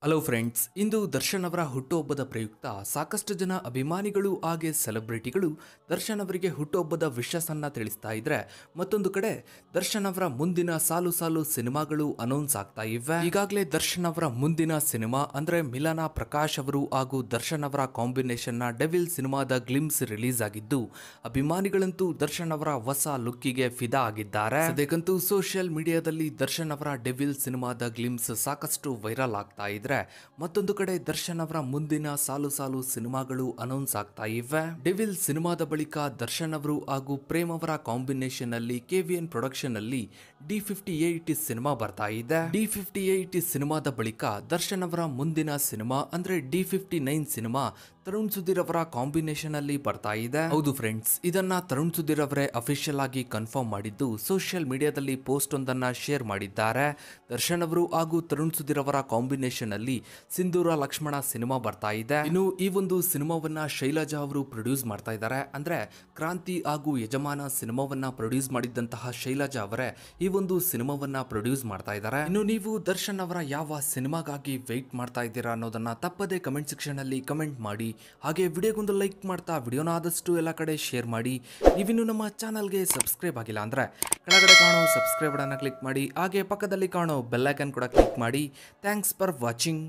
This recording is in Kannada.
ಹಲೋ ಫ್ರೆಂಡ್ಸ್, ಇಂದು ದರ್ಶನ್ ಅವರ ಹುಟ್ಟುಹಬ್ಬದ ಪ್ರಯುಕ್ತ ಸಾಕಷ್ಟು ಜನ ಅಭಿಮಾನಿಗಳು ಹಾಗೆ ಸೆಲೆಬ್ರಿಟಿಗಳು ದರ್ಶನ್ ಅವರಿಗೆ ಹುಟ್ಟುಹಬ್ಬದ ವಿಶಸ್ಸನ್ನ ತಿಳಿಸ್ತಾ ಇದ್ರೆ, ಮತ್ತೊಂದು ಕಡೆ ದರ್ಶನ್ ಅವರ ಮುಂದಿನ ಸಾಲು ಸಾಲು ಸಿನಿಮಾಗಳು ಅನೌನ್ಸ್ ಆಗ್ತಾ ಇವೆ. ಈಗಾಗಲೇ ದರ್ಶನ್ ಅವರ ಮುಂದಿನ ಸಿನಿಮಾ ಅಂದ್ರೆ ಮಿಲನ ಪ್ರಕಾಶ್ ಅವರು ಹಾಗೂ ದರ್ಶನ್ ಅವರ ಕಾಂಬಿನೇಷನ್ ನ ಡೆವಿಲ್ ಸಿನಿಮಾದ ಗ್ಲಿಮ್ಸ್ ರಿಲೀಸ್ ಆಗಿದ್ದು, ಅಭಿಮಾನಿಗಳಂತೂ ದರ್ಶನ್ ಅವರ ಹೊಸ ಲುಕ್ಕಿಗೆ ಫಿದಾ ಆಗಿದ್ದಾರೆ. ಸದ್ಯಕ್ಕಂತೂ ಸೋಷಿಯಲ್ ಮೀಡಿಯಾದಲ್ಲಿ ದರ್ಶನ್ ಅವರ ಡೆವಿಲ್ ಸಿನಿಮಾದ ಗ್ಲಿಮ್ಸ್ ಸಾಕಷ್ಟು ವೈರಲ್ ಆಗ್ತಾ ಇದೆ. ಮತ್ತೊಂದು ಕಡೆ ದರ್ಶನ್ ಅವರ ಮುಂದಿನ ಸಾಲು ಸಾಲು ಸಿನಿಮಾಗಳು ಅನೌನ್ಸ್ ಆಗ್ತಾ ಇವೆ. ಡೆವಿಲ್ ಸಿನಿಮಾದ ಬಳಿಕ ದರ್ಶನ್ ಅವರು ಹಾಗೂ ಪ್ರೇಮ್ ಅವರ ಕಾಂಬಿನೇಷನ್ ಅಲ್ಲಿ ಕೆವಿಎನ್ ಪ್ರೊಡಕ್ಷನ್ ಅಲ್ಲಿ D58 ಸಿನಿಮಾ ಬರ್ತಾ ಇದೆ. D58 ಸಿನಿಮಾದ ಬಳಿಕ ದರ್ಶನ್ ಅವರ ಮುಂದಿನ ಸಿನಿಮಾ ಅಂದ್ರೆ D59 ಸಿನಿಮಾ ತರುಣ್ ಸುಧೀರ್ ಅವರ ಕಾಂಬಿನೇಷನ್ ಅಲ್ಲಿ ಬರ್ತಾ ಇದೆ. ಹೌದು ಫ್ರೆಂಡ್ಸ್, ಇದನ್ನ ತರುಣ್ ಸುಧೀರ್ ಅವರೇ ಅಫಿಷಿಯಲ್ ಆಗಿ ಕನ್ಫರ್ಮ್ ಮಾಡಿದ್ದು ಸೋಷಿಯಲ್ ಮೀಡಿಯಾದಲ್ಲಿ ಪೋಸ್ಟ್ ಒಂದನ್ನ ಶೇರ್ ಮಾಡಿದ್ದಾರೆ. ದರ್ಶನ್ ಅವರು ಹಾಗೂ ತರುಣ್ ಸುಧೀರ್ ಅವರ ಕಾಂಬಿನೇಷನ್ ಅಲ್ಲಿ ಸಿಂಧೂರ ಲಕ್ಷ್ಮಣ ಸಿನಿಮಾ ಬರ್ತಾ ಇದೆ. ಇನ್ನು ಈ ಒಂದು ಸಿನಿಮಾವನ್ನ ಶೈಲಜಾ ಅವರು ಪ್ರೊಡ್ಯೂಸ್ ಮಾಡ್ತಾ ಇದ್ದಾರೆ. ಅಂದ್ರೆ ಕ್ರಾಂತಿ ಹಾಗೂ ಯಜಮಾನ ಸಿನಿಮಾವನ್ನ ಪ್ರೊಡ್ಯೂಸ್ ಮಾಡಿದ್ದಂತಹ ಶೈಲಜಾ ಅವರೇ ಈ ಒಂದು ಸಿನಿಮಾವನ್ನ ಪ್ರೊಡ್ಯೂಸ್ ಮಾಡ್ತಾ ಇದ್ದಾರೆ. ಇನ್ನು ನೀವು ದರ್ಶನ್ ಅವರ ಯಾವ ಸಿನಿಮಾಗಾಗಿ ವೆಯ್ಟ್ ಮಾಡ್ತಾ ಇದ್ದೀರಾ ಅನ್ನೋದನ್ನ ತಪ್ಪದೆ ಕಮೆಂಟ್ ಸೆಕ್ಷನ್ ಅಲ್ಲಿ ಕಮೆಂಟ್ ಮಾಡಿ. ಹಾಗೆ ವಿಡಿಯೋಗೊಂದು ಲೈಕ್ ಮಾಡ್ತಾ ವಿಡಿಯೋನ ಆದಷ್ಟು ಎಲ್ಲ ಕಡೆ ಶೇರ್ ಮಾಡಿ. ನೀವಿನ್ನು ನಮ್ಮ ಚಾನಲ್ಗೆ ಸಬ್ಸ್ಕ್ರೈಬ್ ಆಗಿಲ್ಲ ಅಂದ್ರೆ ಕೆಳಗಡೆ ಕಾಣೋ ಸಬ್ಸ್ಕ್ರೈಬ್ ಬಟನ್ ಕ್ಲಿಕ್ ಮಾಡಿ. ಹಾಗೆ ಪಕ್ಕದಲ್ಲಿ ಕಾಣೋ ಬೆಲ್ ಐಕಾನ್ ಕೂಡ ಕ್ಲಿಕ್ ಮಾಡಿ. Thanks for watching.